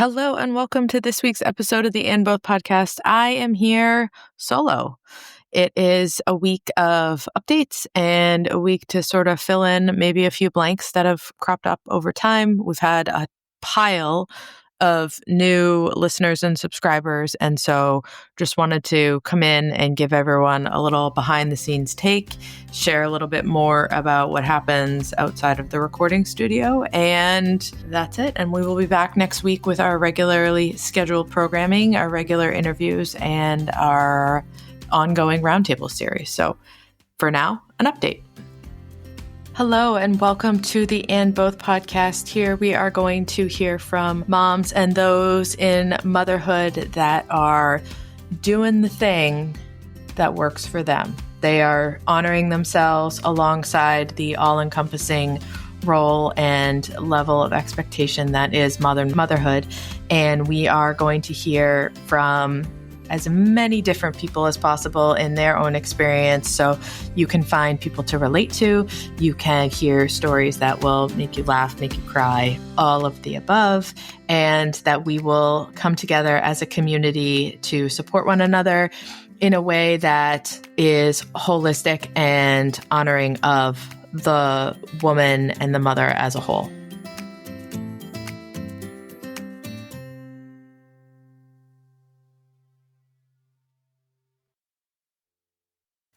Hello and welcome to this week's episode of the And Both podcast. I am here solo. It is a week of updates and a week to sort of fill in maybe a few blanks that have cropped up over time. We've had a pile of new listeners and subscribers, and so just wanted to come in and give everyone a little behind the scenes take, share a little bit more about what happens outside of the recording studio, and that's it. And we will be back next week with our regularly scheduled programming, our regular interviews, and our ongoing Roundtable Series. So for now, an update. Hello and welcome to the And Both podcast. Here we are going to hear from moms and those in motherhood that are doing the thing that works for them. They are honoring themselves alongside the all-encompassing role and level of expectation that is motherhood. And we are going to hear from as many different people as possible in their own experience. So you can find people to relate to. You can hear stories that will make you laugh, make you cry, all of the above, and that we will come together as a community to support one another in a way that is holistic and honoring of the woman and the mother as a whole.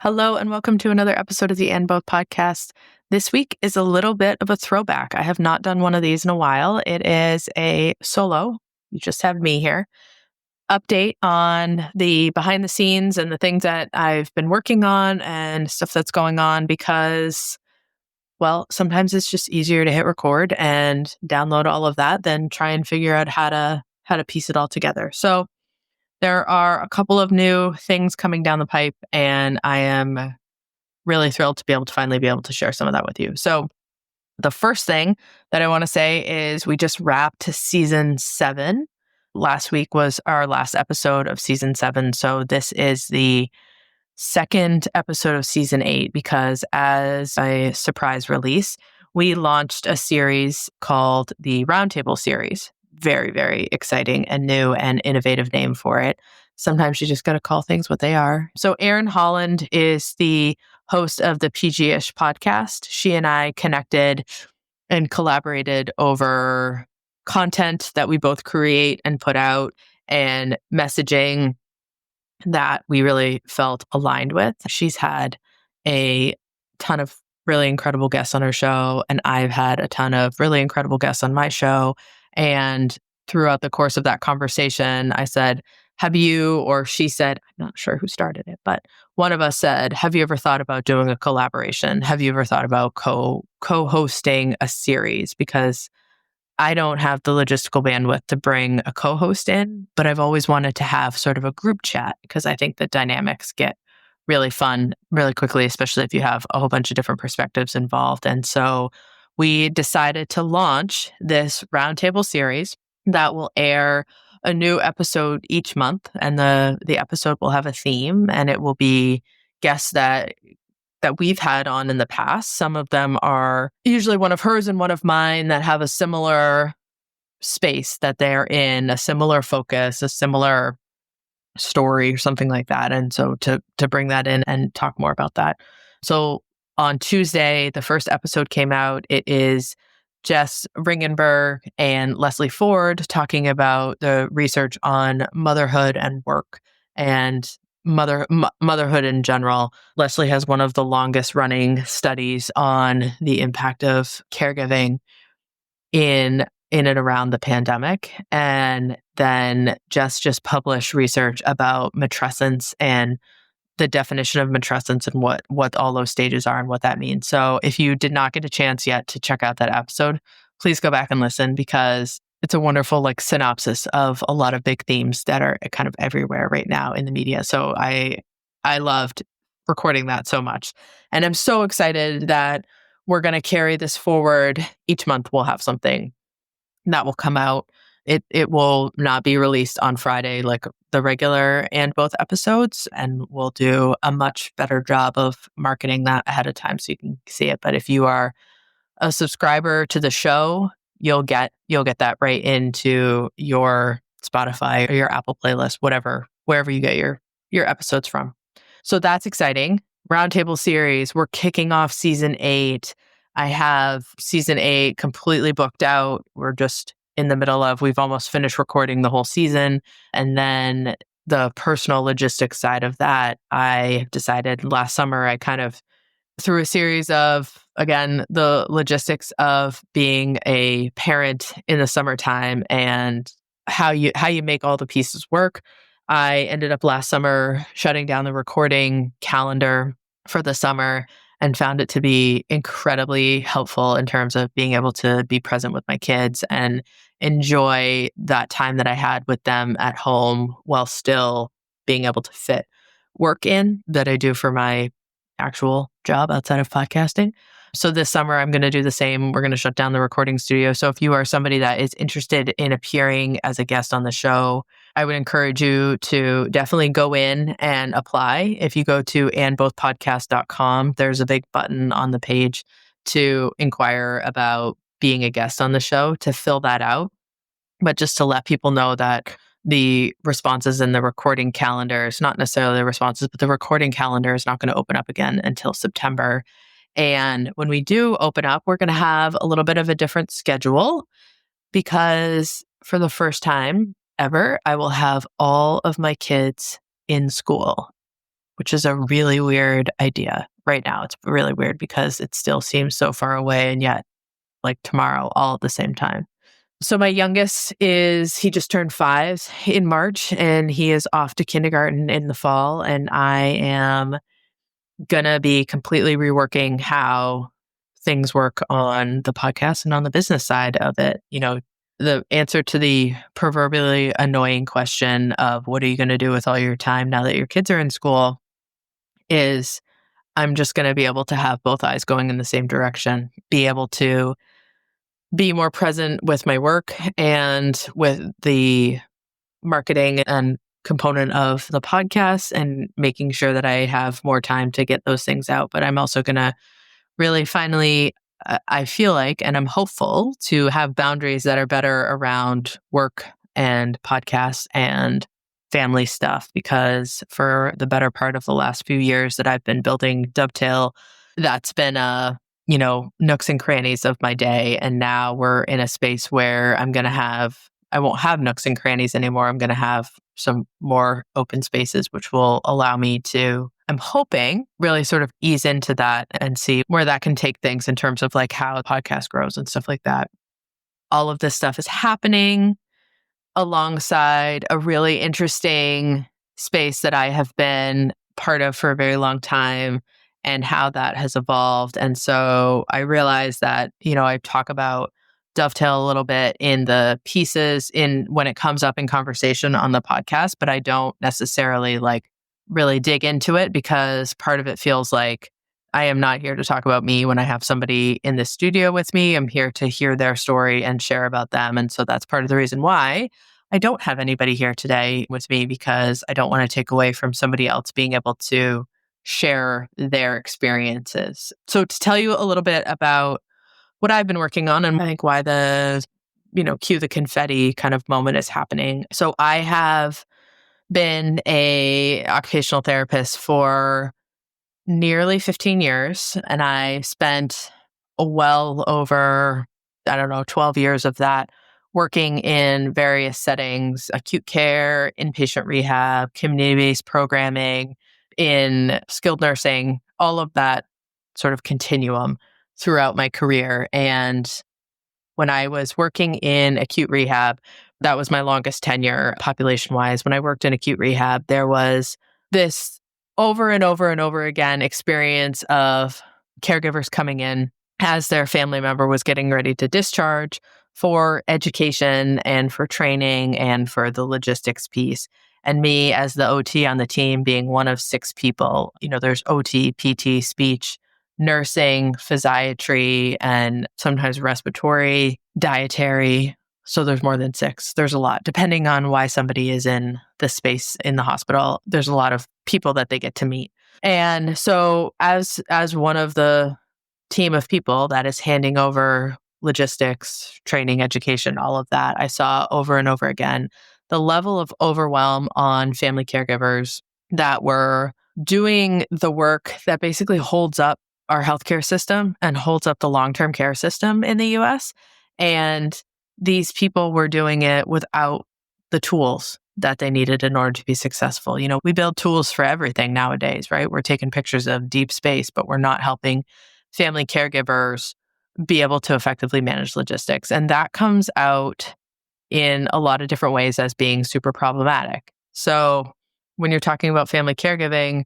Hello and welcome to another episode of the And Both podcast. This week is a little bit of a throwback. I have not done one of these in a while. It is a solo. You just have me here. Update on the behind the scenes and the things that I've been working on and stuff that's going on because, well, sometimes it's just easier to hit record and download all of that than try and figure out how to piece it all together. So there are a couple of new things coming down the pipe, and I am really thrilled to be able to finally be able to share some of that with you. So the first thing that I want to say is we just wrapped season 7. Last week was our last episode of season 7. So this is the second episode of season 8 because as a surprise release, we launched a series called the Roundtable Series. Very, very exciting and new and innovative name for it. Sometimes you just got to call things what they are. So Erin Holland is the host of the PG-ish podcast. She and I connected and collaborated over content that we both create and put out and messaging that we really felt aligned with. She's had a ton of really incredible guests on her show, and I've had a ton of really incredible guests on my show. And throughout the course of that conversation, I said, have you, or she said, I'm not sure who started it, but one of us said, have you ever thought about doing a collaboration? Have you ever thought about co-hosting a series? Because I don't have the logistical bandwidth to bring a co-host in, but I've always wanted to have sort of a group chat because I think the dynamics get really fun really quickly, especially if you have a whole bunch of different perspectives involved. And so we decided to launch this Roundtable series that will air a new episode each month. And the episode will have a theme, and it will be guests that we've had on in the past. Some of them are usually one of hers and one of mine that have a similar space that they're in, a similar focus, a similar story or something like that. And so to bring that in and talk more about that. So on Tuesday, the first episode came out. It is Jess Ringenberg and Leslie Ford talking about the research on motherhood and work and motherhood in general. Leslie has one of the longest running studies on the impact of caregiving in and around the pandemic. And then Jess just published research about matrescence and the definition of matrescence and what all those stages are and what that means. So if you did not get a chance yet to check out that episode, please go back and listen because it's a wonderful synopsis of a lot of big themes that are kind of everywhere right now in the media. So I loved recording that so much. And I'm so excited that we're going to carry this forward. Each month we'll have something that will come out. It will not be released on Friday like the regular And Both episodes, and we'll do a much better job of marketing that ahead of time so you can see it. But if you are a subscriber to the show, you'll get that right into your Spotify or your Apple playlist, wherever you get your episodes from. So that's exciting. Roundtable Series, we're kicking off season 8. I have season 8 completely booked out. We're just in the middle of, we've almost finished recording the whole season. And then the personal logistics side of that, I decided last summer, I kind of through a series of, again, the logistics of being a parent in the summertime and how you make all the pieces work. I ended up last summer shutting down the recording calendar for the summer and found it to be incredibly helpful in terms of being able to be present with my kids and enjoy that time that I had with them at home while still being able to fit work in that I do for my actual job outside of podcasting. So this summer, I'm going to do the same. We're going to shut down the recording studio. So if you are somebody that is interested in appearing as a guest on the show, I would encourage you to definitely go in and apply. If you go to andbothpodcast.com, there's a big button on the page to inquire about being a guest on the show, to fill that out. But just to let people know that the responses in the recording calendar is not necessarily the responses, but the recording calendar is not going to open up again until September. And when we do open up, we're going to have a little bit of a different schedule because for the first time ever, I will have all of my kids in school, which is a really weird idea right now. It's really weird because it still seems so far away and yet like tomorrow all at the same time. So my youngest he just turned 5 in March and he is off to kindergarten in the fall. And I am going to be completely reworking how things work on the podcast and on the business side of it. You know, the answer to the proverbially annoying question of what are you going to do with all your time now that your kids are in school is I'm just going to be able to have both eyes going in the same direction, be able to be more present with my work and with the marketing and component of the podcast and making sure that I have more time to get those things out. But I'm also going to really finally, I feel like, and I'm hopeful to have boundaries that are better around work and podcasts and family stuff, because for the better part of the last few years that I've been building Dovetail, that's been nooks and crannies of my day. And now we're in a space where I won't have nooks and crannies anymore. I'm going to have some more open spaces, which will allow me to, I'm hoping, really sort of ease into that and see where that can take things in terms of like how the podcast grows and stuff like that. All of this stuff is happening alongside a really interesting space that I have been part of for a very long time and how that has evolved. And so I realized that, I talk about Dovetail a little bit in the pieces when it comes up in conversation on the podcast, but I don't necessarily like really dig into it because part of it feels like I am not here to talk about me when I have somebody in the studio with me. I'm here to hear their story and share about them. And so that's part of the reason why I don't have anybody here today with me, because I don't want to take away from somebody else being able to share their experiences. So to tell you a little bit about what I've been working on and I think why the, cue the confetti kind of moment is happening. So I have been a occupational therapist for nearly 15 years, and I spent well over, 12 years of that working in various settings, acute care, inpatient rehab, community-based programming, in skilled nursing, all of that sort of continuum throughout my career. And when I was working in acute rehab, that was my longest tenure population-wise. When I worked in acute rehab, there was this over and over and over again experience of caregivers coming in as their family member was getting ready to discharge for education and for training and for the logistics piece. And me as the OT on the team being one of 6 people, there's OT, PT, speech, nursing, physiatry, and sometimes respiratory, dietary. So there's more than 6. There's a lot. Depending on why somebody is in the space in the hospital, there's a lot of people that they get to meet. And so as one of the team of people that is handing over logistics, training, education, all of that, I saw over and over again the level of overwhelm on family caregivers that were doing the work that basically holds up our healthcare system and holds up the long-term care system in the US. And these people were doing it without the tools that they needed in order to be successful. We build tools for everything nowadays, right? We're taking pictures of deep space, but we're not helping family caregivers be able to effectively manage logistics. And that comes out in a lot of different ways as being super problematic. So when you're talking about family caregiving,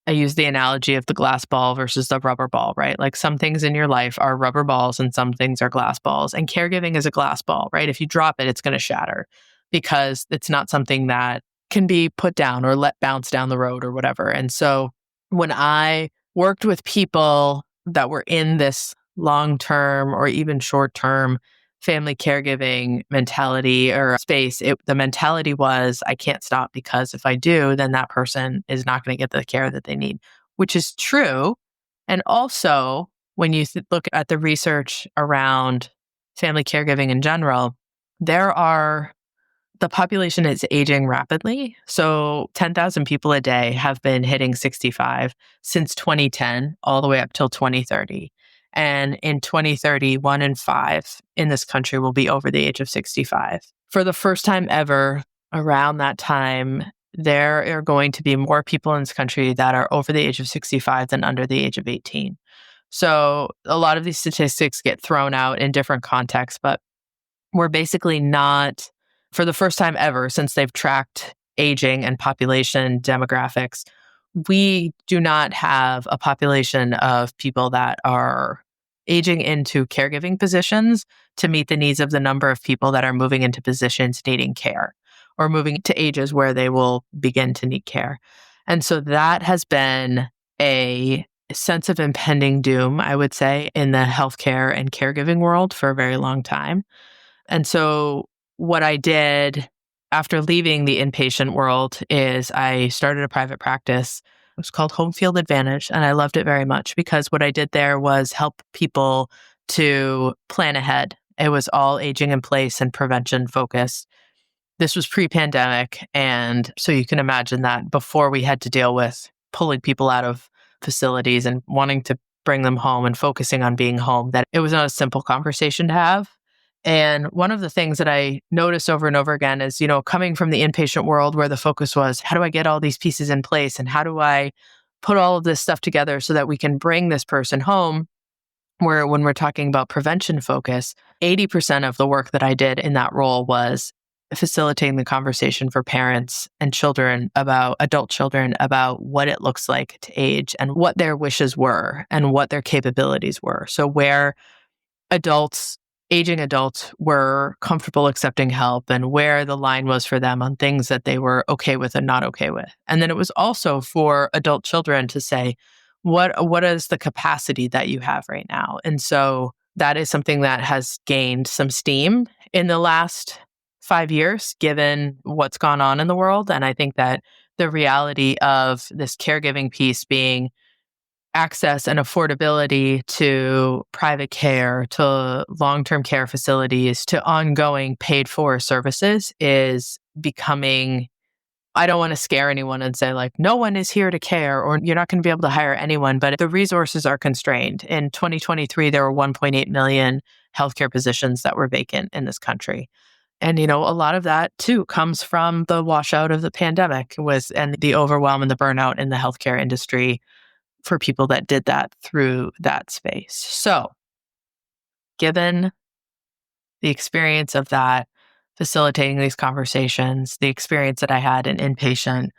I use the analogy of the glass ball versus the rubber ball, right? Like some things in your life are rubber balls and some things are glass balls. And caregiving is a glass ball, right? If you drop it, it's going to shatter because it's not something that can be put down or let bounce down the road or whatever. And so when I worked with people that were in this long-term or even short-term family caregiving mentality or space, the mentality was, I can't stop because if I do, then that person is not going to get the care that they need, which is true. And also, when you look at the research around family caregiving in general, the population is aging rapidly. So 10,000 people a day have been hitting 65 since 2010, all the way up till 2030. And in 2030, 1 in 5 in this country will be over the age of 65. For the first time ever, around that time, there are going to be more people in this country that are over the age of 65 than under the age of 18. So a lot of these statistics get thrown out in different contexts, but we're basically not, for the first time ever since they've tracked aging and population demographics, we do not have a population of people that are aging into caregiving positions to meet the needs of the number of people that are moving into positions needing care or moving to ages where they will begin to need care. And so that has been a sense of impending doom, I would say, in the healthcare and caregiving world for a very long time. And so what I did after leaving the inpatient world is I started a private practice. It was called Home Field Advantage, and I loved it very much because what I did there was help people to plan ahead. It was all aging in place and prevention focused. This was pre-pandemic, and so you can imagine that before we had to deal with pulling people out of facilities and wanting to bring them home and focusing on being home, that it was not a simple conversation to have. And one of the things that I noticed over and over again is, coming from the inpatient world where the focus was, how do I get all these pieces in place and how do I put all of this stuff together so that we can bring this person home? Where when we're talking about prevention focus, 80% of the work that I did in that role was facilitating the conversation for parents and adult children about what it looks like to age and what their wishes were and what their capabilities were. So where aging adults were comfortable accepting help and where the line was for them on things that they were okay with and not okay with. And then it was also for adult children to say, what is the capacity that you have right now? And so that is something that has gained some steam in the last 5 years, given what's gone on in the world. And I think that the reality of this caregiving piece being access and affordability to private care, to long-term care facilities, to ongoing paid-for services is becoming, I don't want to scare anyone and say no one is here to care or you're not going to be able to hire anyone, but the resources are constrained. In 2023, there were 1.8 million healthcare positions that were vacant in this country. And, a lot of that too comes from the washout of the pandemic and the overwhelm and the burnout in the healthcare industry for people that did that through that space. So, given the experience of that, facilitating these conversations, the experience that I had in inpatient,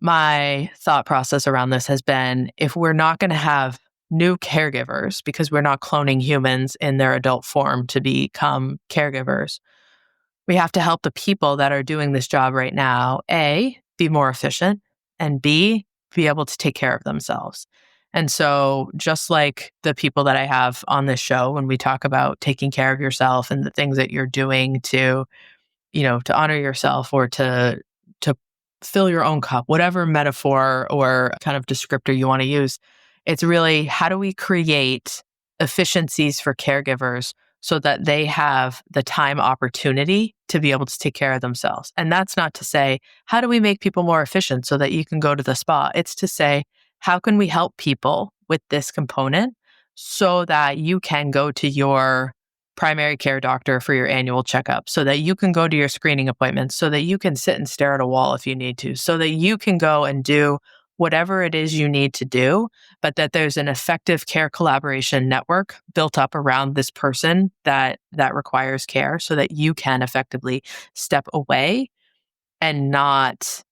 my thought process around this has been, if we're not going to have new caregivers, because we're not cloning humans in their adult form to become caregivers, we have to help the people that are doing this job right now, A, be more efficient, and B, be able to take care of themselves. And so just like the people that I have on this show, when we talk about taking care of yourself and the things that you're doing to honor yourself or to fill your own cup, whatever metaphor or kind of descriptor you want to use, it's really, how do we create efficiencies for caregivers so that they have the time opportunity to be able to take care of themselves. And that's not to say, how do we make people more efficient so that you can go to the spa? It's to say, how can we help people with this component so that you can go to your primary care doctor for your annual checkup, so that you can go to your screening appointments, so that you can sit and stare at a wall if you need to, so that you can go and do whatever it is you need to do, but that there's an effective care collaboration network built up around this person that requires care so that you can effectively step away and not,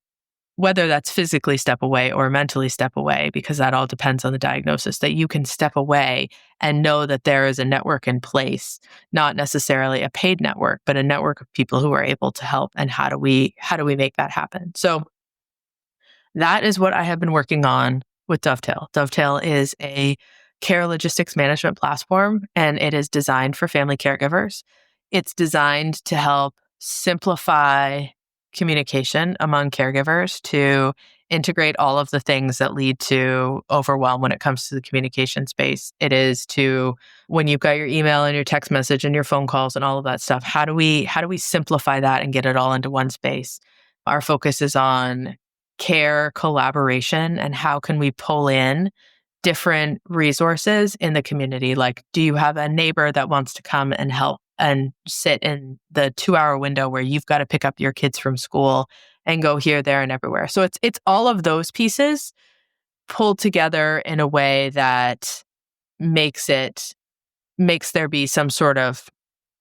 whether that's physically step away or mentally step away, because that all depends on the diagnosis, that you can step away and know that there is a network in place, not necessarily a paid network, but a network of people who are able to help. And how do we make that happen? So that is what I have been working on with Dovetail. Dovetail is a care logistics management platform, and it is designed for family caregivers. It's designed to help simplify communication among caregivers, to integrate all of the things that lead to overwhelm when it comes to the communication space. It is to, when you've got your email and your text message and your phone calls and all of that stuff, how do we simplify that and get it all into one space? Our focus is on care collaboration and how can we pull in different resources in the community. Like, do you have a neighbor that wants to come and help and sit in the 2-hour window where you've got to pick up your kids from school and go here, there, and everywhere? So it's all of those pieces pulled together in a way that makes there be some sort of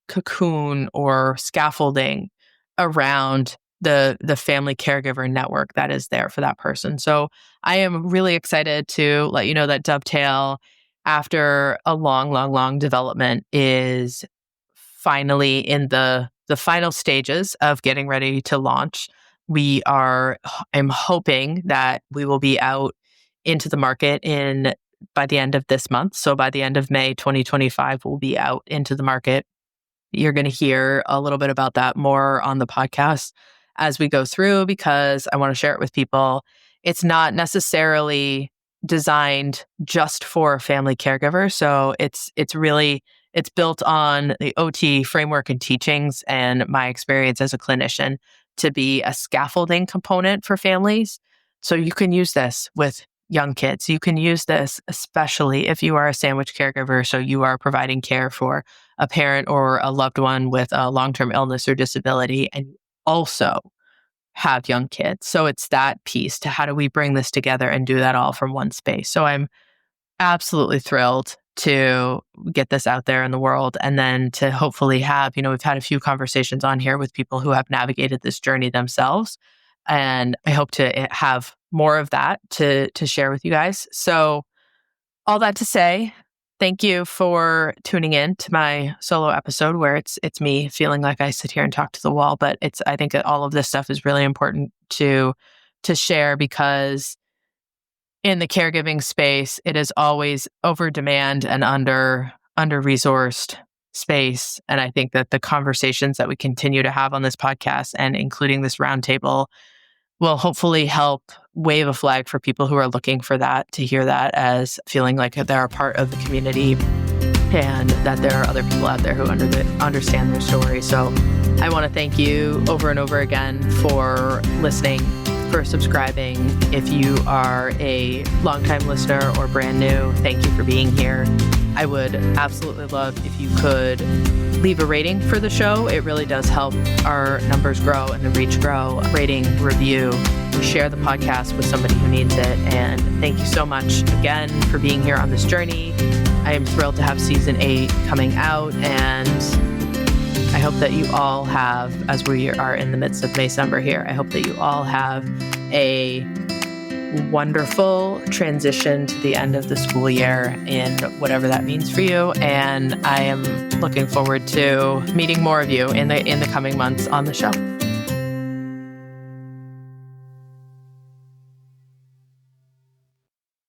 cocoon or scaffolding around the family caregiver network that is there for that person. So I am really excited to let you know that Dovetail, after a long development, is finally in the final stages of getting ready to launch. I'm hoping that we will be out into the market by the end of this month. So by the end of May 2025, we'll be out into the market. You're going to hear a little bit about that more on the podcast as we go through, because I want to share it with people. It's not necessarily designed just for family caregivers. So it's built on the OT framework and teachings and my experience as a clinician to be a scaffolding component for families. So you can use this with young kids. You can use this especially if you are a sandwich caregiver. So you are providing care for a parent or a loved one with a long-term illness or disability, and also have young kids. So it's that piece to how do we bring this together and do that all from one space. So I'm absolutely thrilled to get this out there in the world, and then to hopefully have, we've had a few conversations on here with people who have navigated this journey themselves. And I hope to have more of that to share with you guys. So all that to say, thank you for tuning in to my solo episode where it's me feeling like I sit here and talk to the wall. But I think that all of this stuff is really important to share, because in the caregiving space, it is always over demand and under resourced space. And I think that the conversations that we continue to have on this podcast, and including this roundtable, will hopefully help wave a flag for people who are looking for that, to hear that as feeling like they're a part of the community and that there are other people out there who understand their story. So I want to thank you over and over again for listening, for subscribing. If you are a longtime listener or brand new, thank you for being here. I would absolutely love if you could leave a rating for the show. It really does help our numbers grow and the reach grow. Rating, review, share the podcast with somebody who needs it. And thank you so much again for being here on this journey. I am thrilled to have season 8 coming out, and I hope that you all have, as we are in the midst of Maycember here, I hope that you all have a wonderful transition to the end of the school year in whatever that means for you. And I am looking forward to meeting more of you in the coming months on the show.